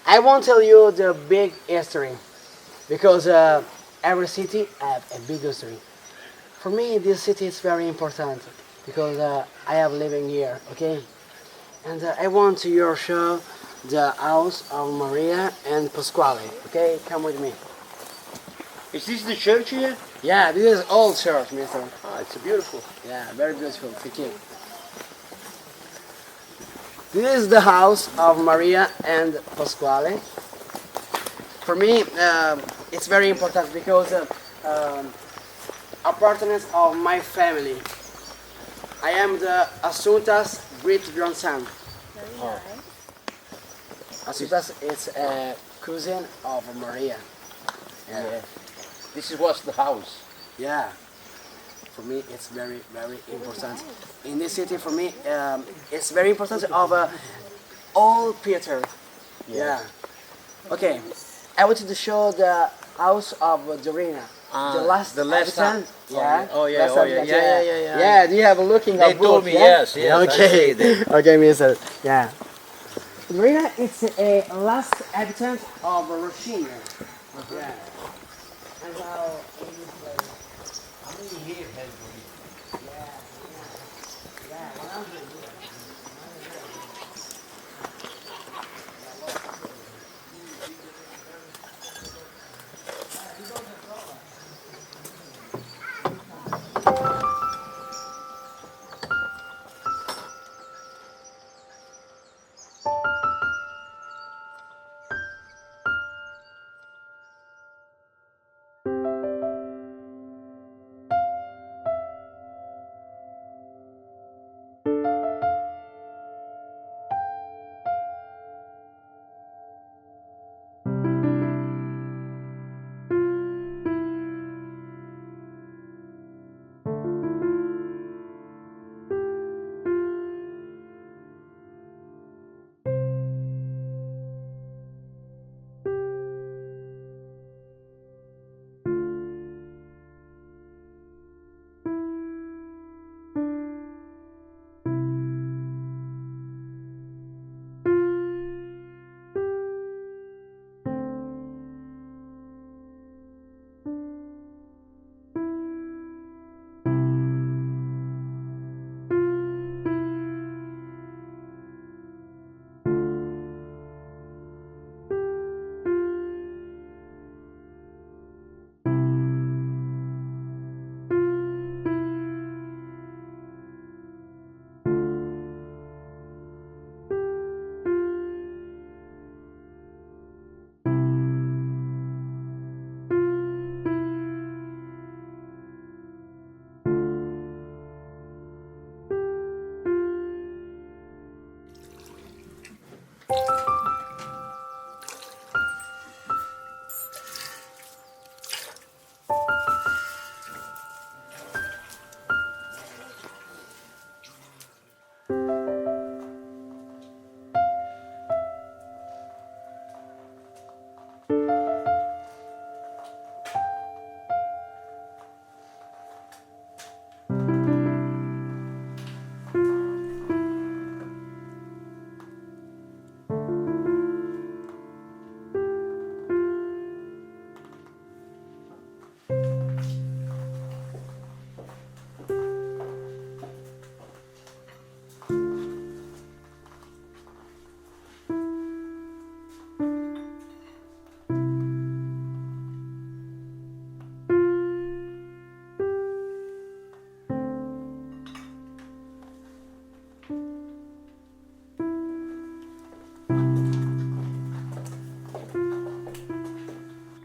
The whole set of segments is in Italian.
I won't tell you the big history because every city have a big history. For me, this city is very important because I have living here, okay? And I want to your show the house of Maria and Pasquale, okay? Come with me. Is this the church here? Yeah, this is old church, mister. Ah, it's beautiful. Yeah, very beautiful, thank you. This is the house of Maria and Pasquale. For me, it's very important because appartenance of my family. I am the Asunta's great grandson. Very nice. Asuntas is a cousin of Maria. Yeah. This is what's the house. Yeah. For me, it's very, very important. In this city, for me, it's very important of old Peter. Yeah. Okay. I wanted to show the house of Dorina. The last habitant. house. Yeah. Oh, yeah, Last oh, yeah, habitant, yeah. Yeah, do you have a looking They at told book, me, yeah? yes, yes, I Okay. see that. Okay, mister. Yeah. Dorina is a last habitant of Rocinha. Yeah. And now in this place. How many years has Yeah, 100 years.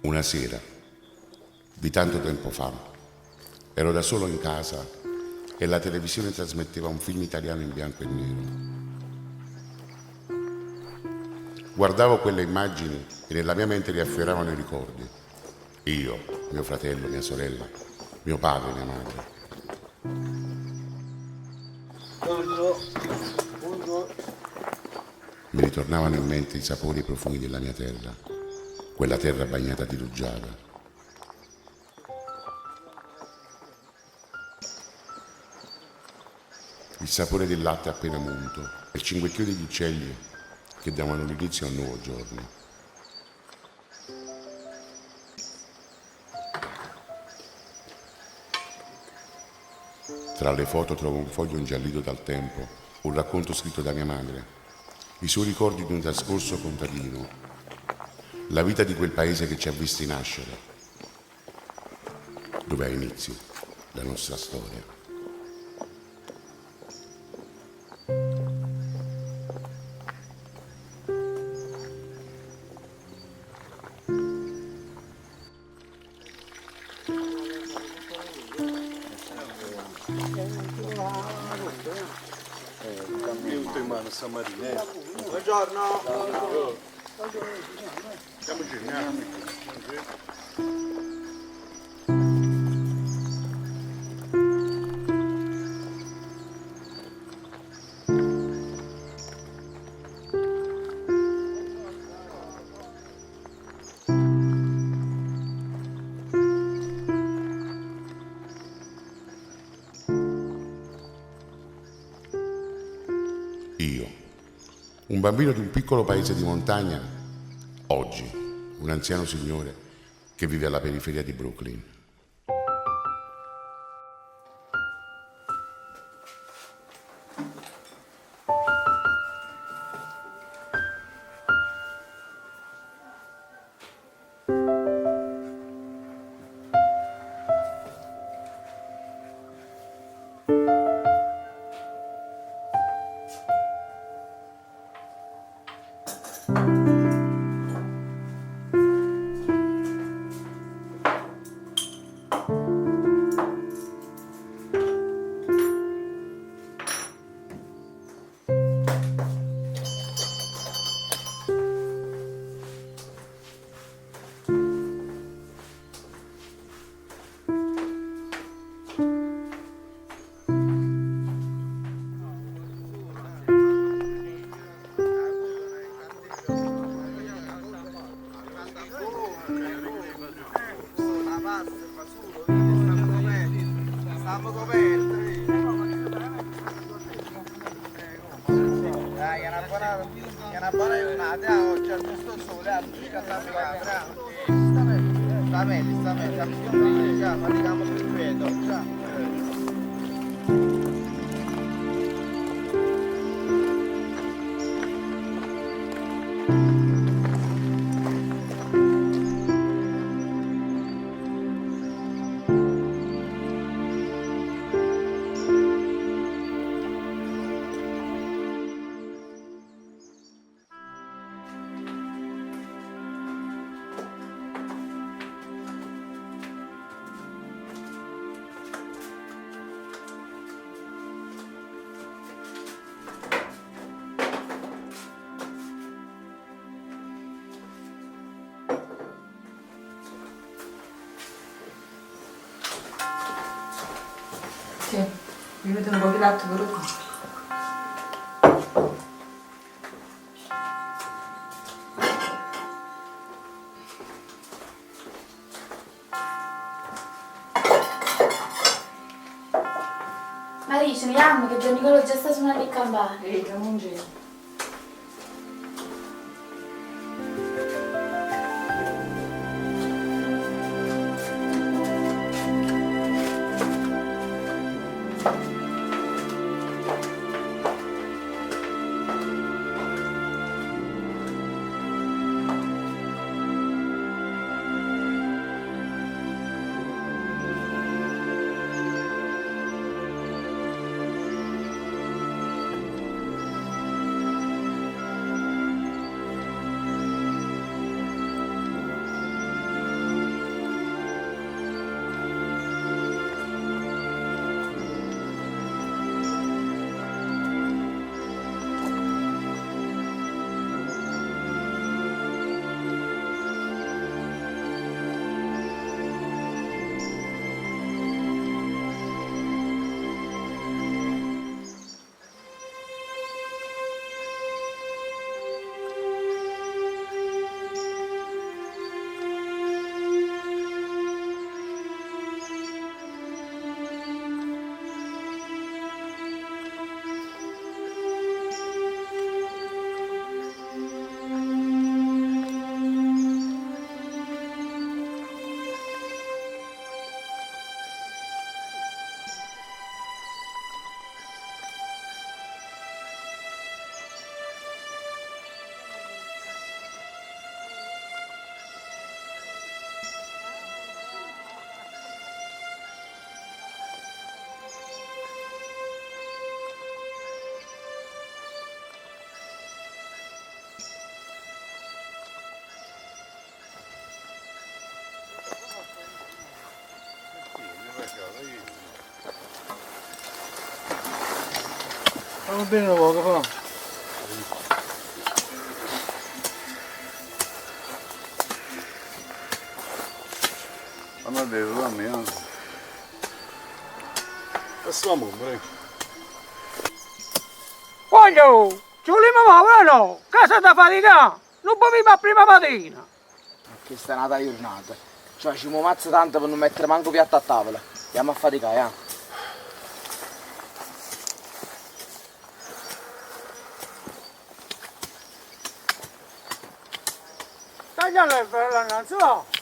Una sera, di tanto tempo fa, ero da solo in casa e la televisione trasmetteva un film italiano in bianco e nero. Guardavo quelle immagini e nella mia mente riafferravano i ricordi. Io, mio fratello, mia sorella, mio padre, mia madre. Mi ritornavano in mente i sapori e i profumi della mia terra, quella terra bagnata di rugiada. Il sapore del latte appena munto, il cinguecchio degli uccelli che davano l'inizio a un nuovo giorno. Tra le foto trovo un foglio ingiallito dal tempo, un racconto scritto da mia madre, i suoi ricordi di un trascorso contadino, la vita di quel paese che ci ha visti nascere, dove ha inizio la nostra storia. Tutto in mano San Marino. Buongiorno. Siamo girati. Io, un bambino di un piccolo paese di montagna, oggi un anziano signore che vive alla periferia di Brooklyn. Stiamo coperti. Dai, è una buona giornata, oggi al giusto sole, a mica sta meglio, già, fatichiamo più ripeto, già. Sì, mi vedo un po' di latte per tu. Maria, ce ne andiamo che Gian Nicolò già sta suonando il campano. Ehi, siamo un giro. Va bene la poco, fa. Fammi a vedere, dammi, Passiamo, bre. Voglio, ci vogliamo muovere o no? Casa da fatica, non beviamo a prima mattina. Questa è una giornata. Cioè ci muovazza tanto per non mettere manco piatto a tavola. Andiamo a faticare, eh. Taglialo il bello innanzi, va.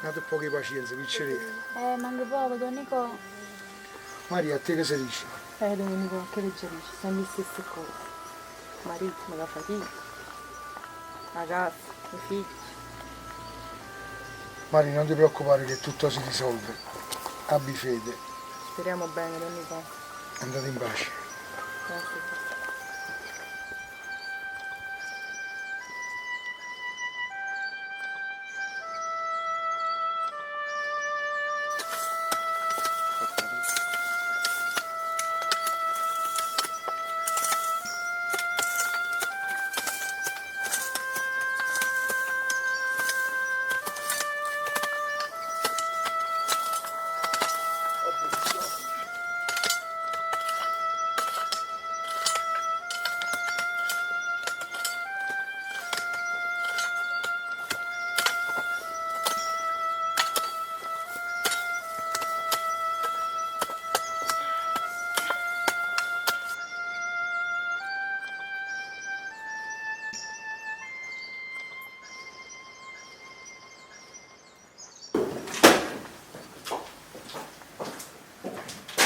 Date poche pazienza, piccere. Manca poco, Don Nico. Maria, a te che si dice? Don Nico, che leggerisci? Sempre le stesse cose. Marito, la fatica, la casa, i figli. Maria, non ti preoccupare che tutto si risolve. Abbi fede. Speriamo bene, Don Nico. Andate in pace. Grazie.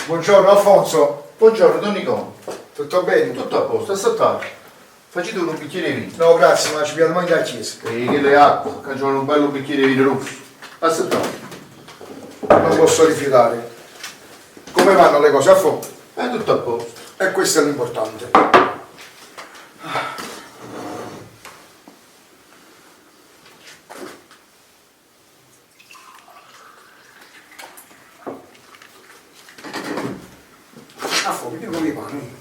Buongiorno Alfonso. Buongiorno, Don Nico. Tutto bene? Tutto a posto, assaltato. Facete un bicchiere di vino. No, grazie, ma ci abbiamo mangiare a chiesa. E che le acque, che c'è un bello bicchiere di vino rosso. Assaltato. Non posso rifiutare. Come vanno le cose a fuoco? È tutto a posto. E questo è l'importante. A fuoco, io come vanno?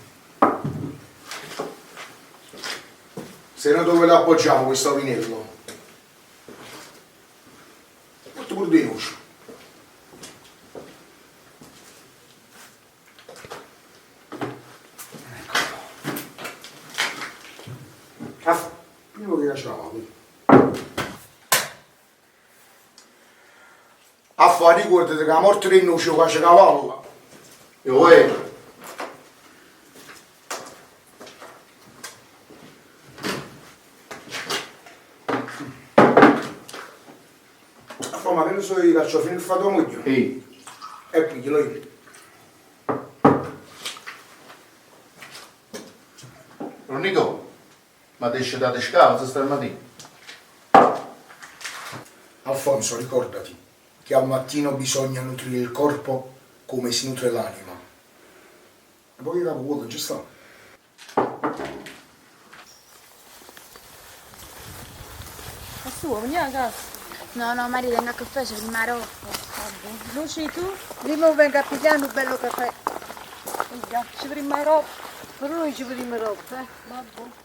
Se no dove lo appoggiamo questo vinello? Porto pure due noci. Io che lasciavo qui. A fare ricordate che la morte del noce face cavallo. Io è. Ma che ne so io, carciofini il fatto moglie? Ehi. E piglielo io. Don Nico, ma te scetate scalza stamattina? Alfonso, ricordati che al mattino bisogna nutrire il corpo come si nutre l'anima. E poi dopo vuoto, ci sta. È suo, vieni a casa. No, no, Maria, tengo a caffè, c'è prima roba. Luci, tu? Prima venga a pigliare un bello caffè. Ci prima roba. Per noi ci prima roba, Vabbè.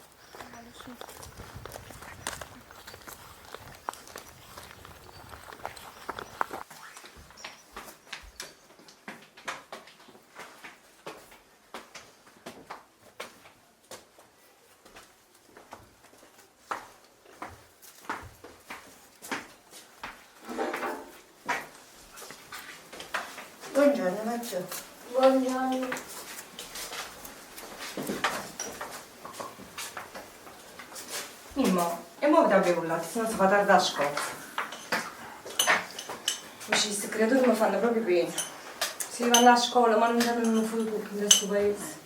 Buongiorno, Maccio. Buongiorno. Mimmo, e muoviti a bevullare, se no si fa tarda a scuola. Questi creatori mi fanno proprio pena. Si vanno a scuola ma non hanno un futuro in questo paese.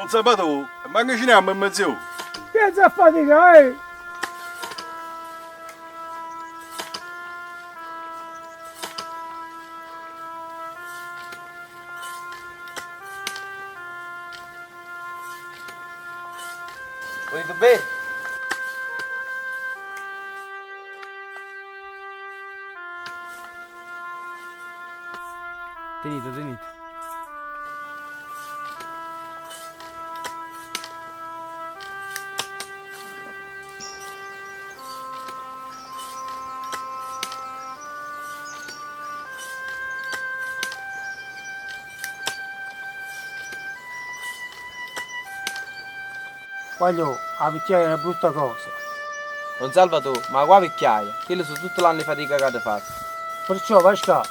Un sabato, ma che ci andiamo in mezzo? Pensa a fatica, Volete bene? Tenete, tenete. Voglio, la picchiaia è una brutta cosa. Non salva tu, ma qua vecchiaia, quello su tutto l'anno di fatica che avete fatto. Perciò Pascal,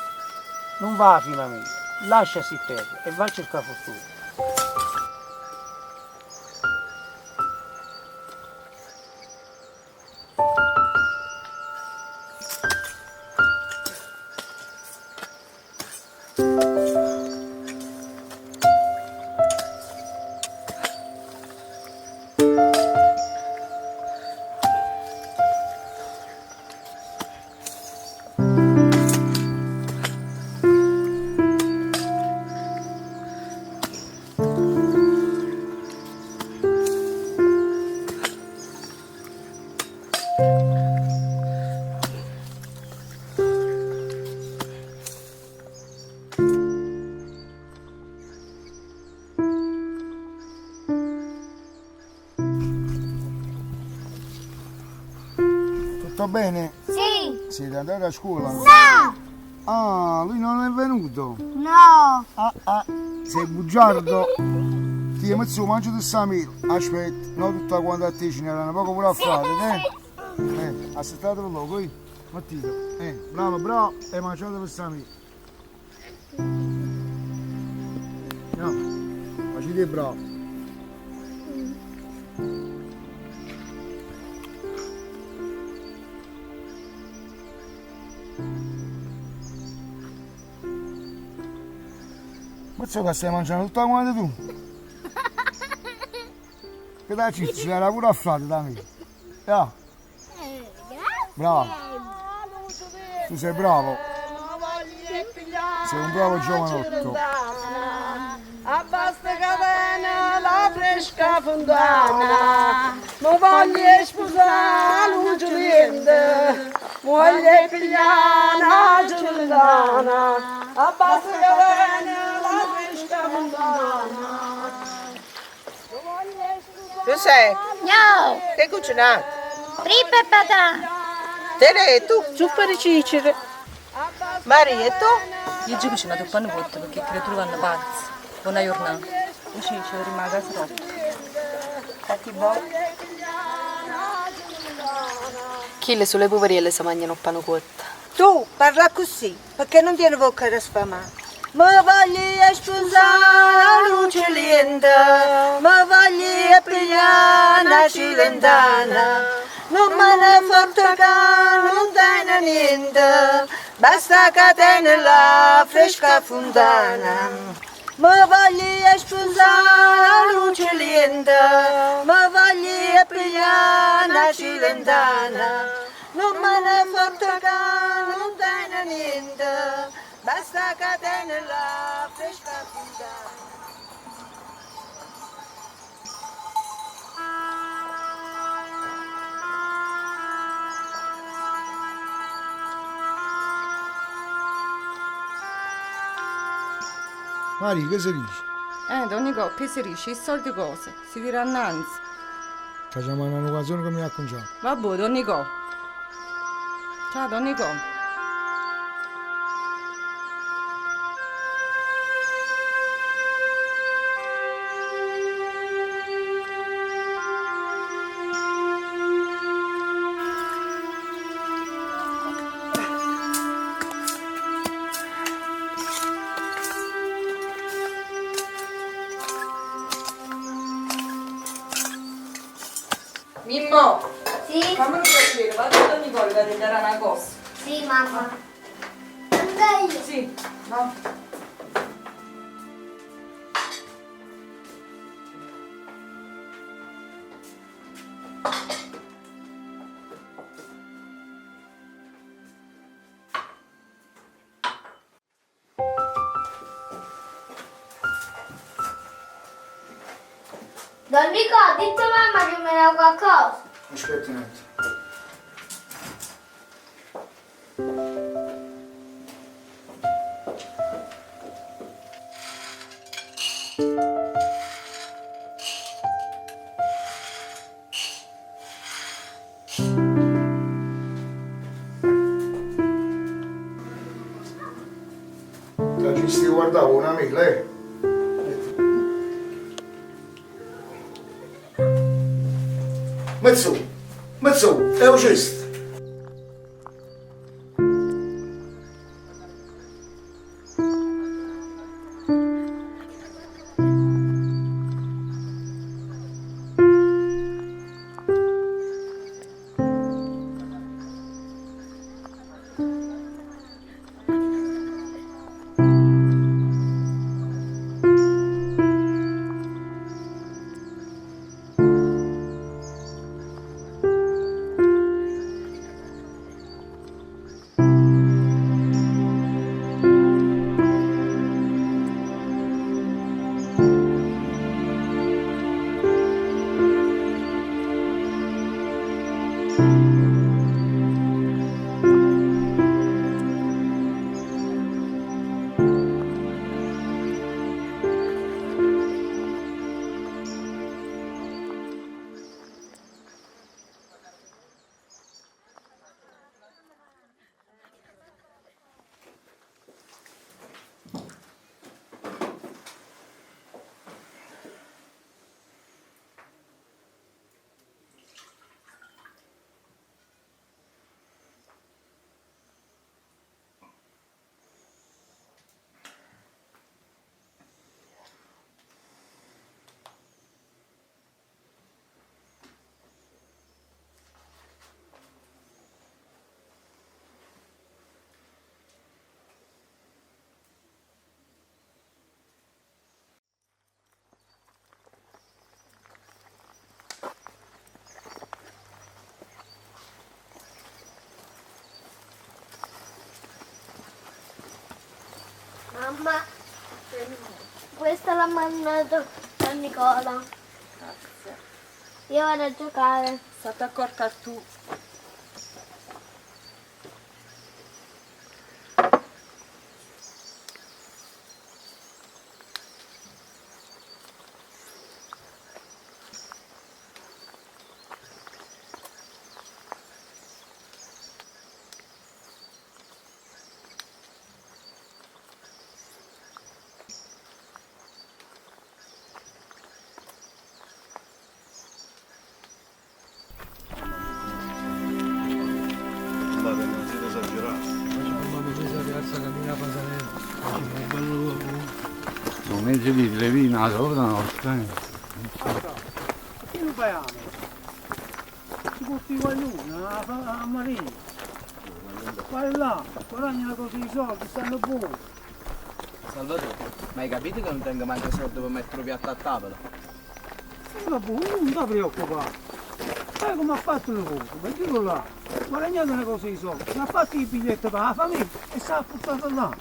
non va fino a me, lasciasi terra e va a cercare fortuna. Tutto bene? Sì. Siete andati a scuola? No. Ah, lui non è venuto? No. Sei bugiardo? Ti messo mangio di Samir. Aspetta, no tutta quanta a te ce n'erano poco pure a fare, aspettatelo là, poi. Mattino. Bravo, bravo, e mangiate per Samir. No, facete bravo. Ma che stai mangiando tutta quanta tu? Che da cicci, era pure a frate da me. Yeah. Bravo. Tu sei bravo. Sei un bravo giovanotto. Abbassa catena, la fresca fontana, non voglio sposare un giuriente, voglio pigliare una giordana. Abbassa catena, la fresca fontana. Tu sei? No. Che cucinato? Frippe e patà. Teretu, zuppari cicere. Maria, e tu? Io giù vicino a panno vuoto perché credo vanno pazzi. Buona giornata. E ci rimanga troppo. Fatti buono. Chi le sulle poverelle si mangiano panno cotto? Tu parla così, perché non tieni bocca da sfamare. Ma voglio sposare la luce lenta, ma voglio pigliare una cilentana. Non me ne importa che non tiene niente, basta che tiene la fresca fontana. Ma voglio sposare la luce lenta, ma voglio pigliare una cilentana. Non me ne importa che non tiene niente, basta che tiene la fresca fontana. Maria, che si dice? Don Nico, che si dice? I soliti cose, si dirà annanzi. Facciamo un'occasione che mi ha conciato. Vabbè, Don Nico. Ciao, Don Nico. Mimmo! Sì? Fammi un piacere, vado da Don Nicola da tagliare una cosa. Sì, mamma. Andai io. Sì, no. Don Nico, dite a mamma che me ne ha qualcosa. Aspetti un attimo. La giusti guardavo una mela, Mezzo, è un gesto. Mamma, questa l'ha mandato Don Nicola. Grazie. Io vado a giocare. State accorta tu. mezzo litro di vino la solita notte. Che non faiamo? Si porti qualcuno a Maria. Vai là, guadagna una cosa di soldi, stanno buoni. Salvatore, ma hai capito che non tengo manco soldi per mettere un piatto a tavola? Va buono, non ti preoccupare. Sai come ha fatto il lavoro, mettilo là. Guadagnate una cosa di soldi. Mi ha fatto il biglietto per la famiglia e si è portato là.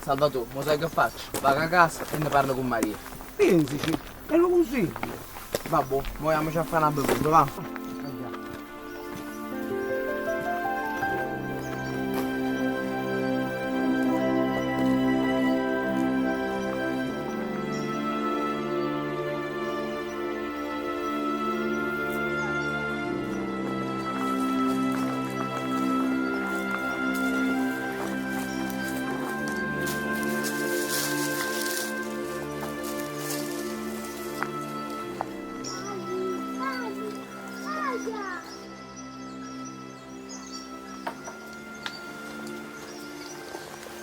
Salvatore, ma sai che faccio? Vado a casa e ne parlo con Maria. Pensaci, e lo consiglio. Vabbè, muoviamoci a fare una bevuta, va?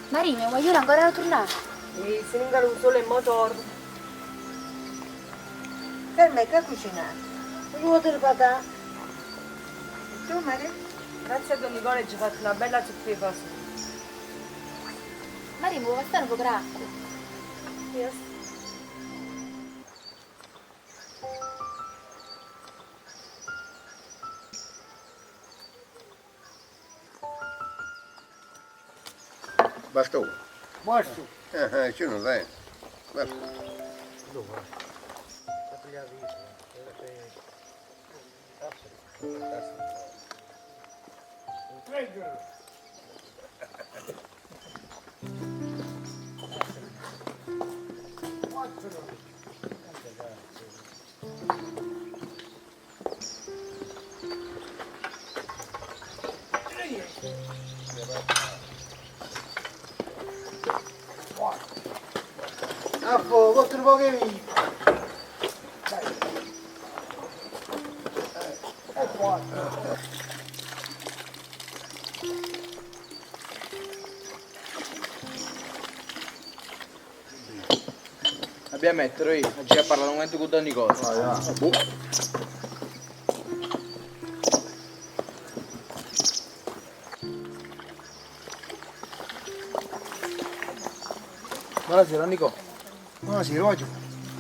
Marina, voglio ancora tornare? E se non caro solo il motore. Per me che cucinare? Voglio del patà. E tu, Maria? Grazie a Don Nicola ci ha fatto una bella zuppa di fasulli. Marina, vuoi stare un po' d'acqua? Io Basta uno. Basta. Ci non dai. Basta. A fuoco, altro po' che vino. E quattro. Dobbiamo mettere io, oggi a parlare un momento con Don Nicola. Buonasera, Nico. Buonasera, oggi.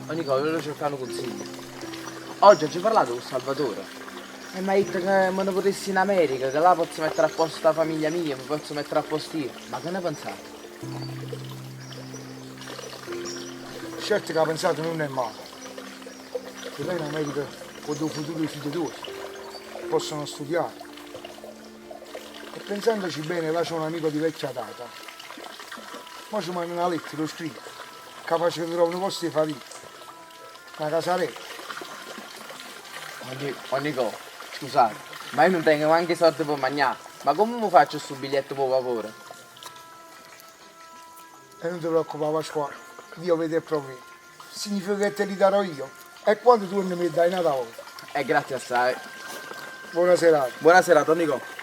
Nico, volevo cercare un consiglio. Oggi ci ho parlato con Salvatore e mi ha detto che me ne potessi in America, che là posso mettere a posto la famiglia mia, mi posso mettere a posto io. Ma che ne pensate? Certo che ha pensato non è male. Che lei in America con due futuri figli tuoi possono studiare. E pensandoci bene, là c'è un amico di vecchia data. Ma ci manda una lettera, lo scrive, capace di trovare un posto di fatica. Una casaretta. Nico, scusate, ma io non tengo neanche soldi per mangiare. Ma come mi faccio sto biglietto per vapore? E non ti preoccupare Pasquale, Dio vede il problema. Significa che te li darò io. E quando tu mi dai una volta. Grazie assai. Buona serata. Buona serata, Nico.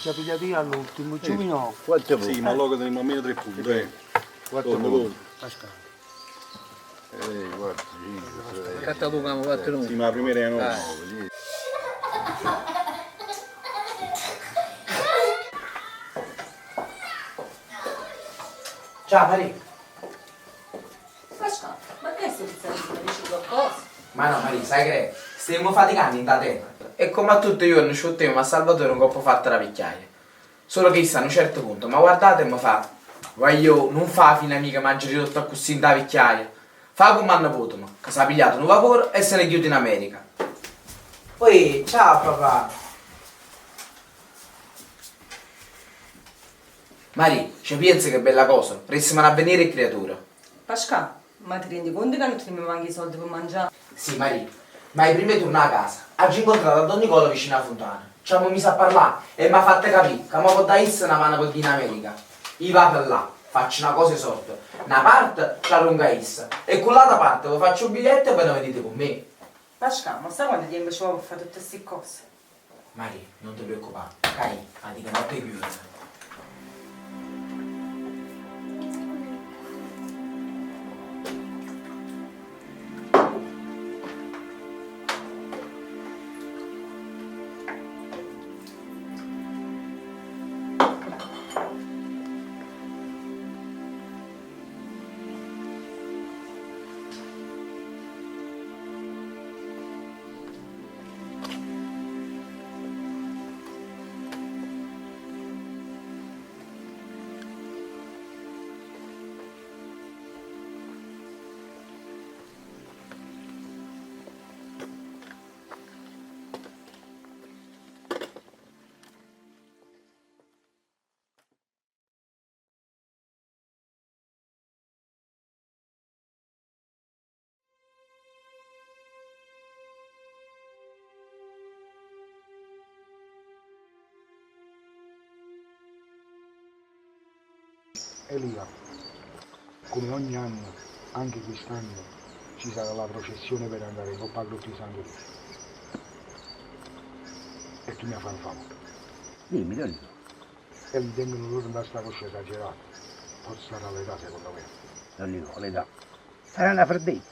Ci ha pigliati all'ultimo, ci no. Quanto vuoi? Sì, ma allora teniamo almeno 3 punti. 4 punti. Guarda, Catta tu camo 4 Sì, ma la prima era 9. Ciao Maria. Pasquale, ma che stai dicendo? Dici qualcosa? Ma no Maria, sai che è? Stiamo faticando in da tempo. E come a tutti i giorni ci mettiamo a Salvatore un coppo fatto la picchiaia. Solo che sta a un certo punto, ma guardate e mi fa, voglio non fa fine amica mangiare ridotto così in da picchiaia. Fa come hanno potuto, che si è pigliato un vapore e se ne chiude in America. Poi, ciao papà. Maria, ci pensi che bella cosa? Restiamo a venire creatura. Pasquale, ma ti rendi conto che non teniamo anche i soldi per mangiare? Sì, Maria, ma i primi tornare a casa. Oggi incontrato a Don Nicola vicino alla fontana. Ci abbiamo messo a parlare e mi ha fatto capire che mi può dare una mano per in America. Io vado là, faccio una cosa sorta. Una parte ci allunga essa e con l'altra parte vi faccio un biglietto e poi ne venite con me. Pasquale, ma sai quanto tempo ci vuole per fare tutte queste cose? Mari, non ti preoccupare. Dai, ma dica notte più. Elia, come ogni anno, anche quest'anno, ci sarà la processione per andare in Coppa Grotta di Santo Luce. E tu mi fai un favore. Dimmi, Don Nico. E ritengono loro andare a sta coscia esagerata. Forse sarà l'età, secondo me. Don Nico, l'età. Sarà una freddezza.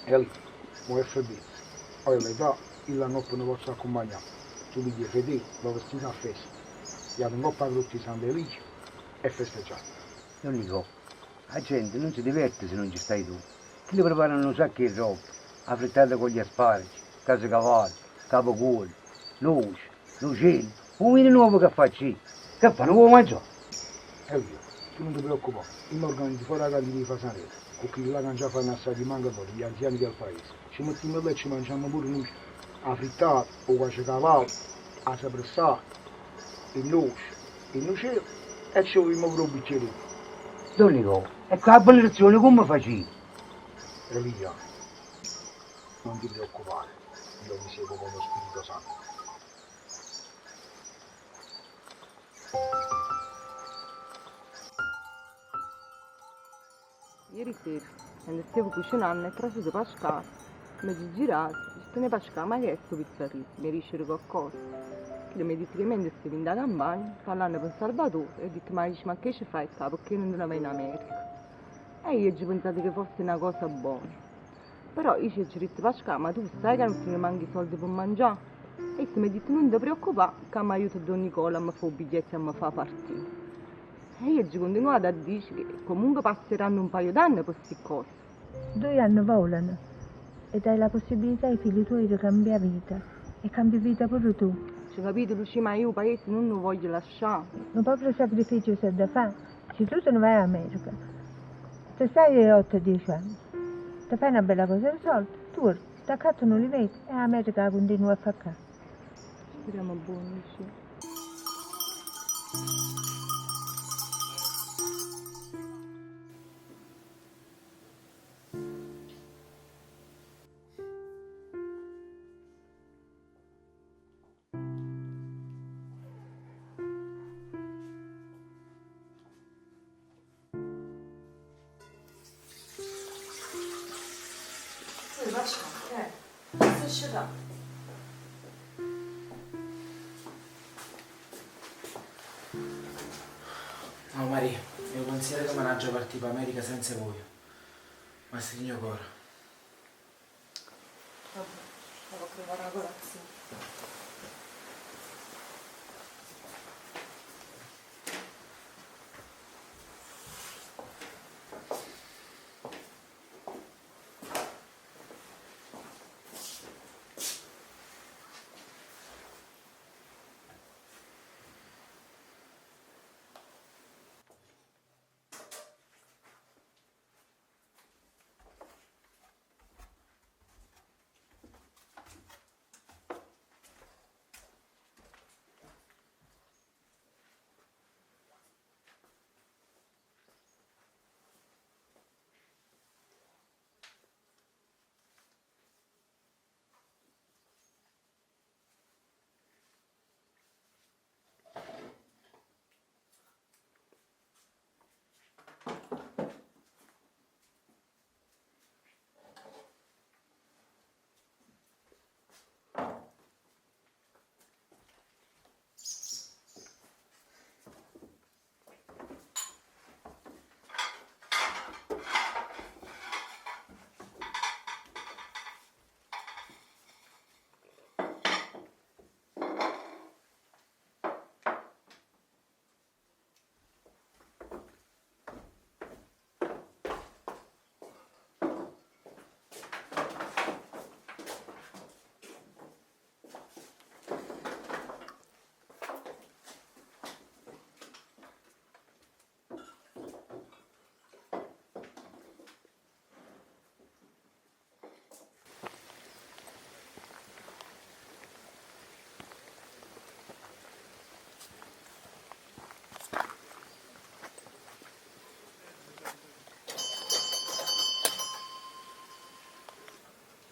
E lì, mo è freddezza. Poi l'età, il non posso accompagnare. Tu mi dici, fedele, va vestito a festa. Andiamo in Coppa Grotta di Santo Luce e festeggiamo. Don Nico, la gente non si diverte se non ci stai tu. Ti li preparano un sacco di roba, affrettata con gli asparagi, casacavalli, capocuori, noci, lucelli, un vino nuovo che faccio io. Che fanno come mangiare? Elvio, tu non ti preoccupare, io mi organizzo fuori la casa di Fasanello, con chi là che già fanno assai di manca poi, gli anziani del paese. Ci mettiamo là e ci mangiamo pure noi, la frittata, o casacavallo, la sapressata, il noce, il lucello e ci vogliamo pure un bicchierino. Don Nico, e qua la benedizione come facevi? Elia, non ti preoccupare, io mi seguo con lo Spirito Santo. Ieri sera, quando stavo cucinando e preso di Pasquale, mi sono girato, ho detto ne Pasquale, ma che è questo pizzarino? Mi riesce qualcosa. Che mi disse che mentre stavo in da campagna, parlando con Salvatore, e ho detto ma che ci fai qua, perché non te ne vai in America? E io ho pensato che fosse una cosa buona. Però io ci ho detto Pasquale, ma tu sai che non ti ne manchi i soldi per mangiare? E mi ha detto non ti preoccupare, che mi aiuta Don Nicola a mi fare un biglietto e a mi fare partire. E io ho continuato a dire che comunque passeranno un paio d'anni per queste cose. 2 anni volano e dai la possibilità ai figli tuoi di cambiare vita e cambi vita pure tu. Ci capite Lucia, ma io il paese non lo voglio lasciare. Un proprio sacrificio c'è da fare, se tu te ne vai in America. Se stai 8-10 anni, ti fai una bella cosa di soldi, tu ti accatto non li vedi e l'America continua a fare caso. Speriamo buono, Lucia. No Maria, io considero che managgio partire per America senza voi. Ma stringo ancora. Vabbè, devo provare la colazione.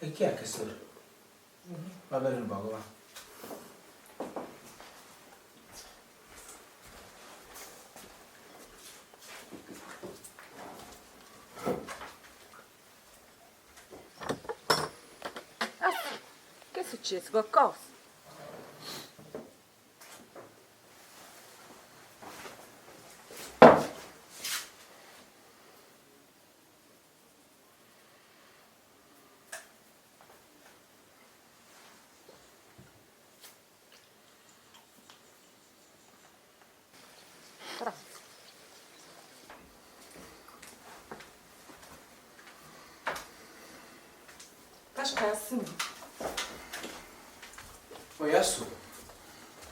E chi è che sto? Va bene un poco, va. Che è successo? Qualcosa? Pascassi. Poi adesso.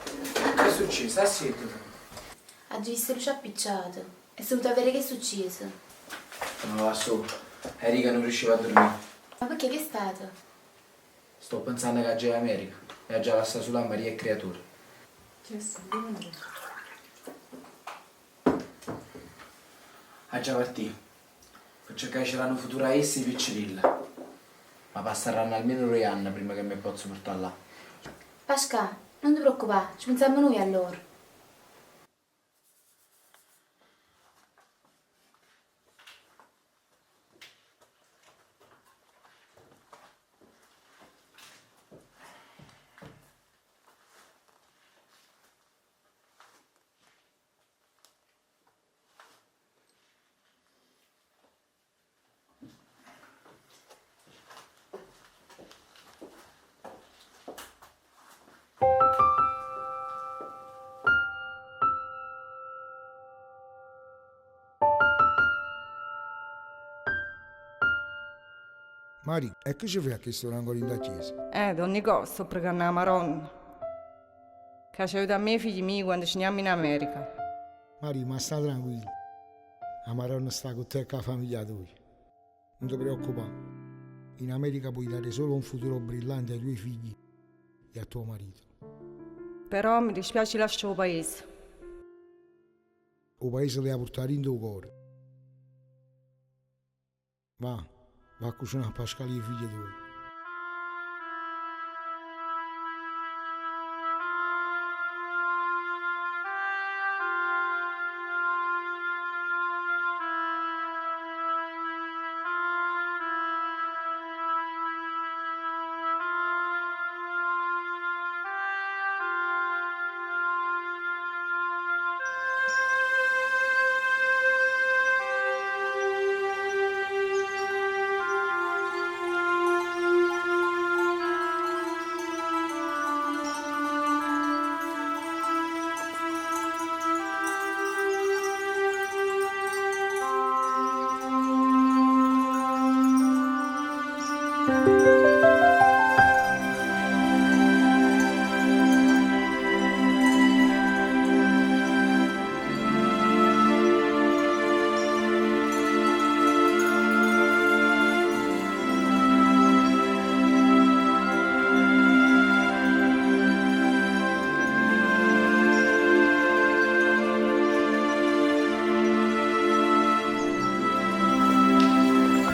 Che è successo? Assiete. Oggi visto Lucio appicciato. È saputo avere che è successo. No, adesso. Erika non riusciva a dormire. Ma perché che è stato? Sto pensando che oggi è America. E già la sta sulla Maria e creatura. Ha già partito. Per cercare c'erano un futuro a essi e piccirilla. Ma passeranno almeno 2 anni prima che mi posso portare là. Pasca, non ti preoccupare, ci pensiamo noi a loro. Mari, e che ci fai a questo angolo in da chiesa? Don Nico, sto pregando la Maronna. Che ci aiuta a me e i figli miei quando ci andiamo in America. Mari, ma sta tranquillo. La Maronna sta con te e con la famiglia tua. Non ti preoccupare. In America puoi dare solo un futuro brillante ai tuoi figli e a tuo marito. Però mi dispiace lasciare il paese. Il paese le ha portato in tuo cuore. Va a cucinare a Pasquale e i figli tuoi.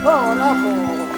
Oh, Raffo!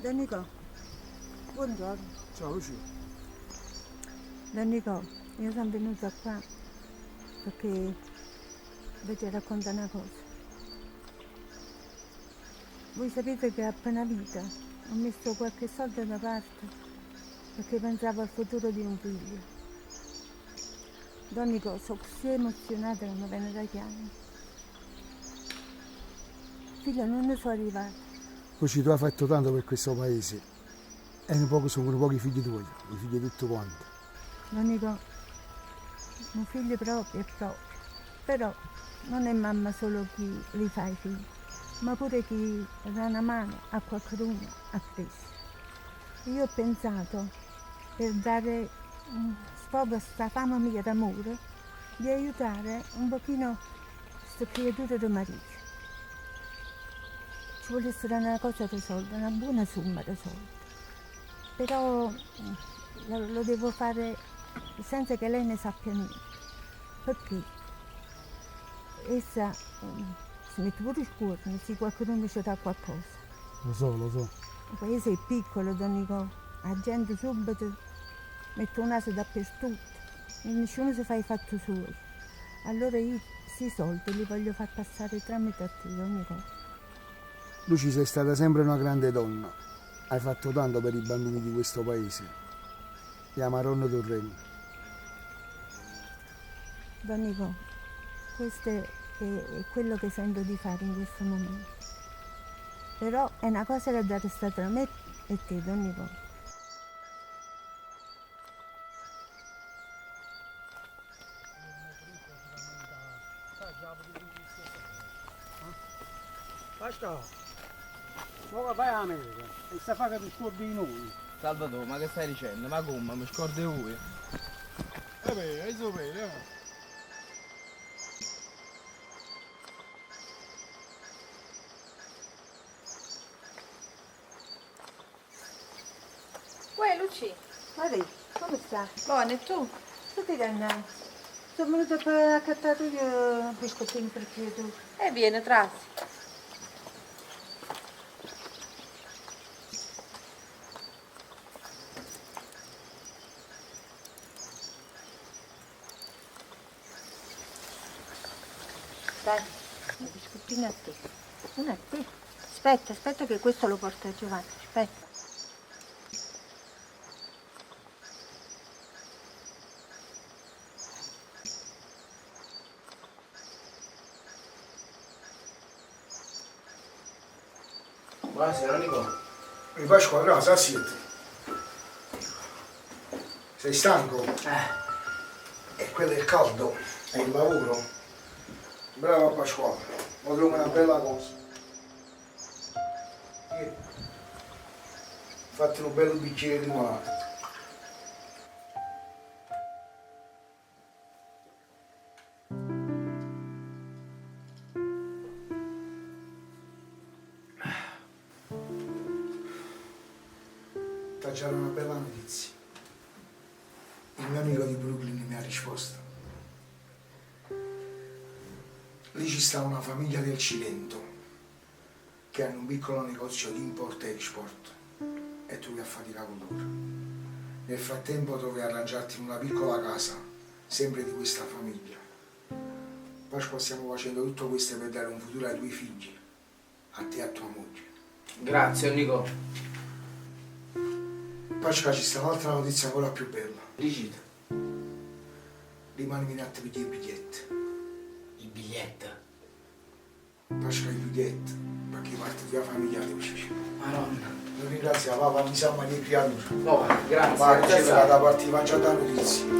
Don Nico, buongiorno. Ciao Lucia. Don Nico, io sono venuta qua perché vi racconto una cosa. Voi sapete che appena vita ho messo qualche soldo da parte perché pensavo al futuro di un figlio. Don Nico, sono così emozionata che mi viene da chiamare. Figlio, non ne sono arrivata. Luci, tu hai fatto tanto per questo paese. E sono pochi figli tuoi, i figli di tutti quanti. L'unico, un figlio proprio è proprio. Però non è mamma solo chi li fa i figli, ma pure chi dà una mano a qualcuno a crescere. Io ho pensato, per dare sfogo a sta fama mia d'amore, di aiutare un pochino queste creature di Maria. Ci vuole essere una cosa di soldi, una buona somma di soldi. Però lo devo fare senza che lei ne sappia niente. Perché essa si mette pure il cuore, se qualcuno mi ci dà qualcosa. Lo so. Il paese è piccolo, Donico, la gente subito mette un naso dappertutto e nessuno si fa i fatti suoi. Allora io questi soldi li voglio far passare tramite a te, Donico. Luci, sei stata sempre una grande donna. Hai fatto tanto per i bambini di questo paese. Gli Amarone Torrelli. Donico, questo è quello che sento di fare in questo momento. Però è una cosa che deve stare tra me e te, Donico. Pasqua, ora vai all'America e sta fa che ti scordi di noi. Salvatore, ma che stai dicendo? Ma come? Mi scordi voi? Beh, hai saputo, Uè, Luci, Guarda, come sta? buona, e tu? Tu ti danno? Sono venuta per accattare io biscottini per creatura. Vieni, trazzi. Dai, un biscottino a te. Uno a te. Aspetta che questo lo porta Giovanni, aspetta. Buonasera, Nico. Mi fai squadrare, sa siete? Sei stanco? E quello è il caldo, è il lavoro. Brava Pasquale, ho trovato una bella cosa. Fatti un bel bicchiere di limonata. C'era una bella notizia. Il mio amico di Brooklyn mi ha risposto. Lì ci sta una famiglia del Cilento che hanno un piccolo negozio di import e export e tu vai a faticare con loro. Nel frattempo dovevi arrangiarti in una piccola casa, sempre di questa famiglia. Pasqua, stiamo facendo tutto questo per dare un futuro ai tuoi figli, a te e a tua moglie. Grazie, Nico. Pasqua, ci sta un'altra notizia ancora più bella. Brigida. Rimani in atto per i biglietti. Il biglietto? Pasqua, i biglietti, perché parte della famiglia di uscire. Madonna. Non ringrazia papà, mi sa Maria Criatura. No, grazie. Ma c'è da partire, ma già da notizie.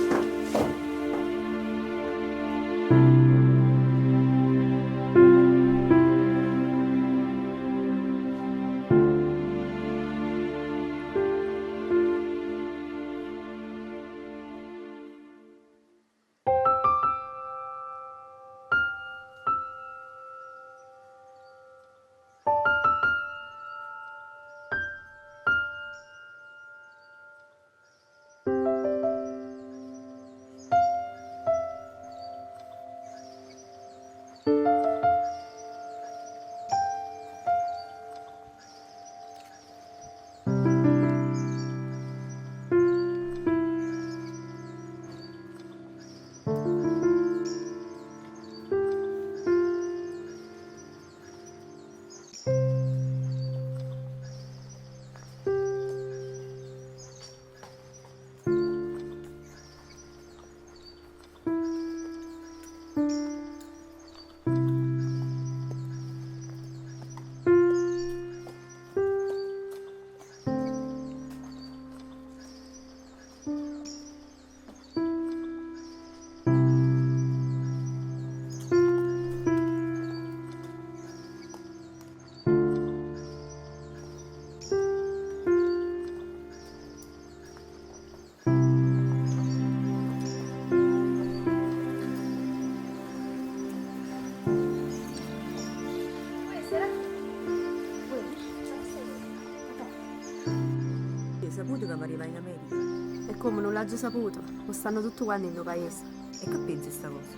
saputo che mi arriva in America? E come non l'ha già saputo? Lo stanno tutti quanti nel tuo paese. E che pensi sta cosa?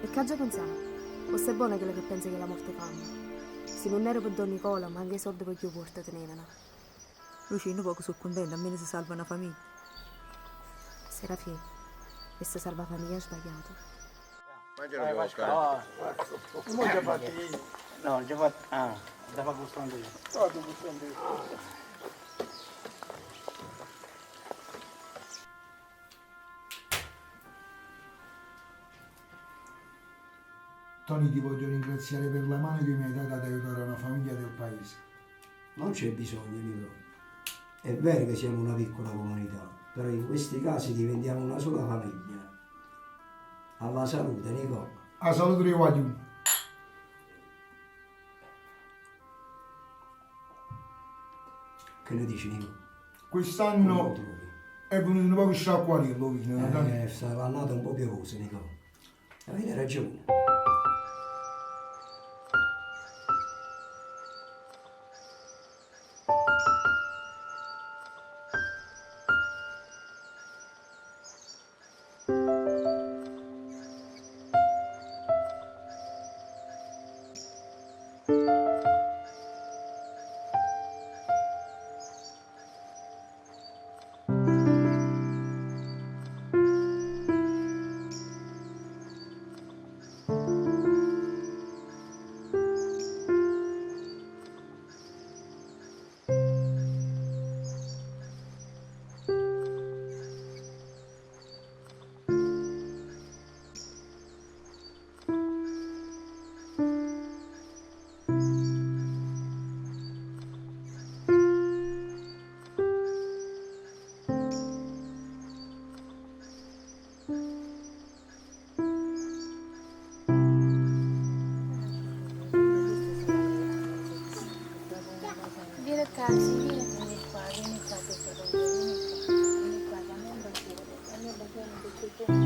E che già pensiamo? O sei buona quella che pensa che la morte fanno? Se non era per Don Nicola, ma anche i soldi per chi lo porta tenevano. Lucino poco sono contenta, almeno si salva una famiglia. Serafì, e se salva famiglia ha sbagliato. Mangialo che Oscar. Non già fatti io. No, già fatto. Ah, da fare gustando io. Vado gustando io. Tony, ti voglio ringraziare per la mano che mi hai dato ad aiutare una famiglia del paese. Non c'è bisogno, Nico. È vero che siamo una piccola comunità, però in questi casi diventiamo una sola famiglia. Alla salute, Nico. A salute di Guagliù. Che ne dici, Nico? Quest'anno è venuto un po' di sciacquarillo, vino. Sta l'annata un po' piovosa, Nico. Avete ragione. Vieni qua, vieni qua, tesoro, vieni qua, dammi un bacione perché tu...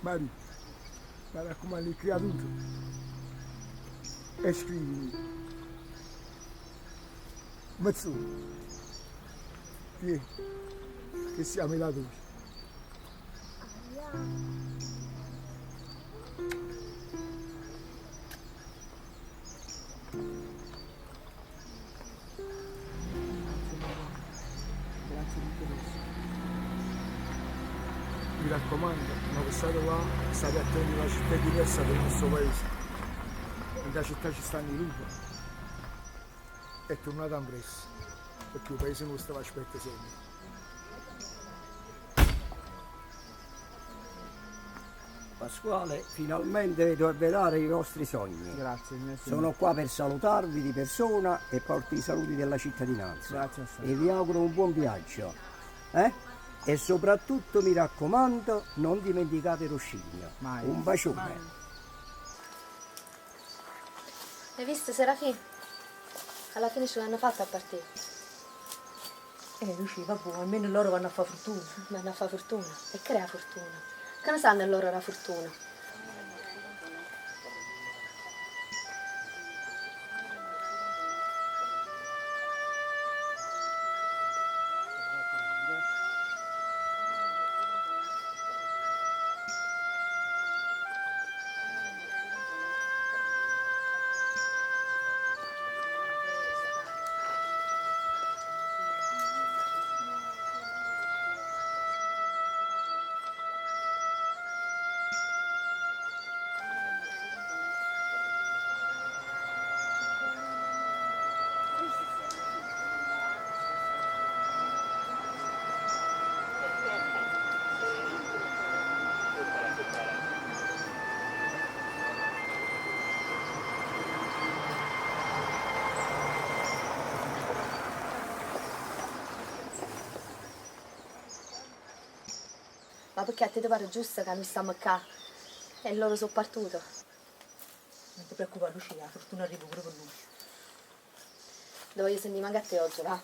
Mari, mi raccomando, il creato e scrivimi. Mazzu, che siamo là dove? Grazie di tutto. Mi raccomando, ma state là, state attenti alla città diversa del nostro paese. In città ci stanno i lupi. È tornato presto, perché il paese nostro aspetta sempre. Pasquale, finalmente vedo avverare i vostri sogni. Grazie, Sono qua per salutarvi di persona e porti i saluti della cittadinanza. Grazie a te. E vi auguro un buon viaggio. E soprattutto mi raccomando, non dimenticate Roscigno. Mai. Un bacione. Mai. Hai visto, Serafì? Alla fine ce l'hanno fatta a partire. Luci, vabbè, almeno loro vanno a fare fortuna. Vanno a fare fortuna. E crea fortuna. Che ne sanno loro la fortuna? Ma perché a te ti pare giusto che noi stiamo qua e loro sono partiti? Non ti preoccupare, Lucia, la fortuna arriva pure con noi. Devo io sentire anche a te oggi, va?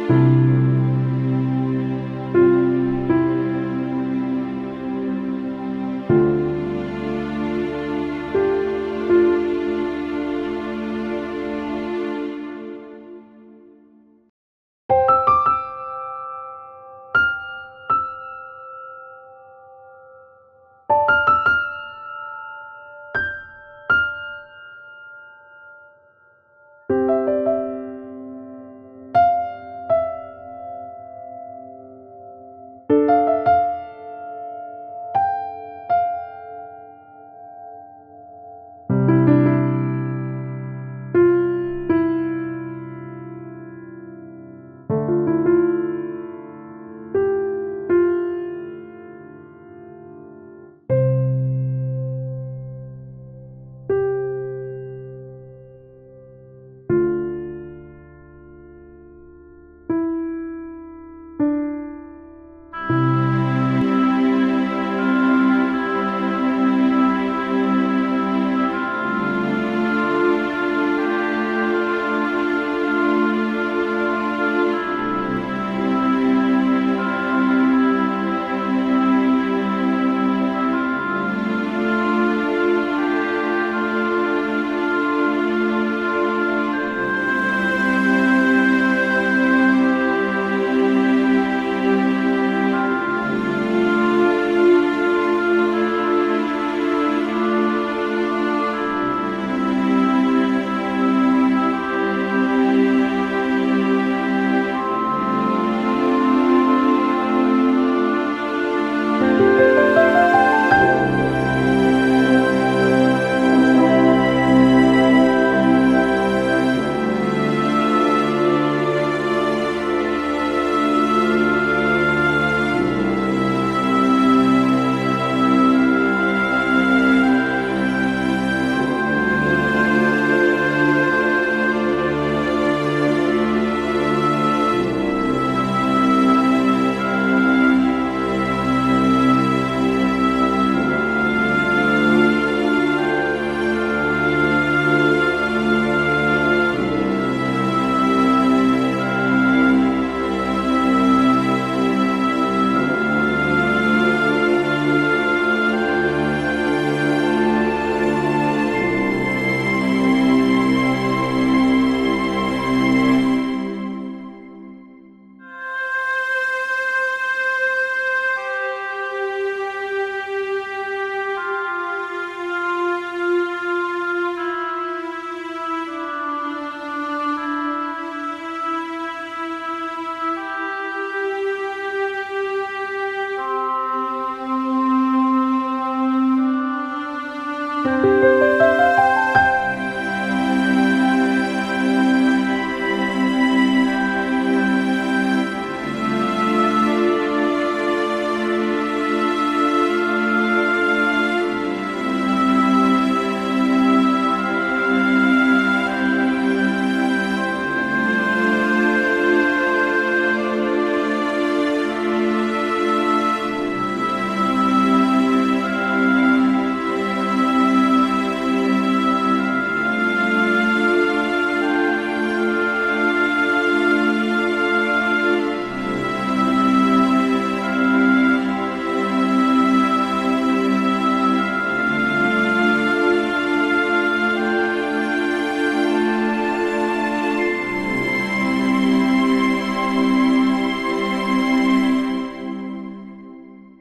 Thank you.